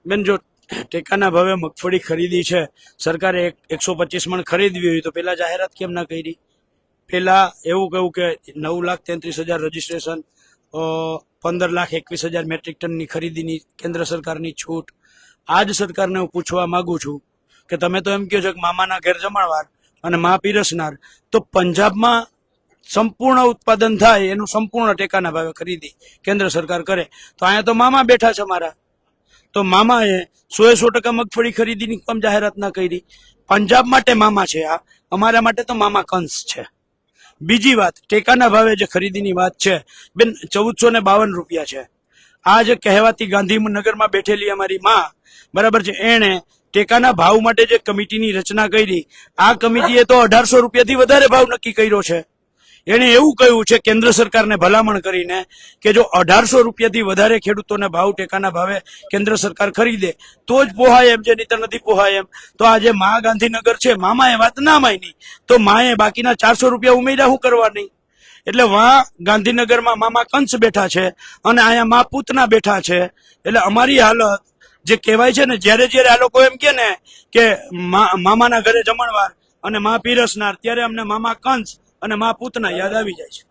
બેન, જો ટેકાના ભાવે મગફળી ખરીદી છે, સરકારે 125 મણ ખરીદવી હોય તો પેલા જાહેરાત કેમ ના કરી? પેલા એવું કહ્યું કે 9,33,000 રજીસ્ટ્રેશન, 15,21,000 મેટ્રિક ટનની ખરીદીની કેન્દ્ર સરકારની છૂટ. આજ સરકારને હું પૂછવા માંગુ છું કે તમે તો એમ કહો છો કે મામાના ઘેર જમણવાર અને મા પીરસનાર, તો પંજાબમાં સંપૂર્ણ ઉત્પાદન થાય એનું સંપૂર્ણ ટેકાના ભાવે ખરીદી કેન્દ્ર સરકાર કરે, તો અહીંયા તો મામા બેઠા છે મારા, તો મામાએ 100% મગફળી ખરીદીની કેમ જાહેરાત ના કરી? પંજાબ માટે મામા છે આ, અમારા માટે તો મામા કંસ છે. બીજી વાત, ટેકાના ભાવે જે ખરીદીની વાત છે બેન, 1452 રૂપિયા છે. આ જે કહેવાતી ગાંધીનગરમાં બેઠેલી અમારી માં, બરાબર છે, એણે ટેકાના ભાવ માટે જે કમિટીની રચના કરી, આ કમિટીએ તો 1800 રૂપિયાથી વધારે ભાવ નક્કી કર્યો છે. એને એવું કહ્યું છે કેન્દ્ર સરકારને ભલામણ કરીને કે જો 1800 રૂપિયાથી વધારે ખેડૂતોને ભાવ ટેકાના ભાવે કેન્દ્ર સરકાર ખરીદે તો જ પોહાય એમ છે, નહીતર નથી પોહાય એમ. તો આજે મા ગાંધીનગર છે, મામાએ વાત ના માની તો માએ બાકીના 400 રૂપિયા ઉમેર્યા શું કરવા નહીં? એટલે વા ગાંધીનગરમાં મામા કંસ બેઠા છે અને અહીંયા મા પૂતના બેઠા છે. એટલે અમારી હાલત જે કહેવાય છે ને, જ્યારે જ્યારે આ લોકો એમ કે ને કે મામાના ઘરે જમણવાર અને મા પીરસનાર, ત્યારે અમને મામા કંસ અને મા પૂતના યાદ આવી જાય છે.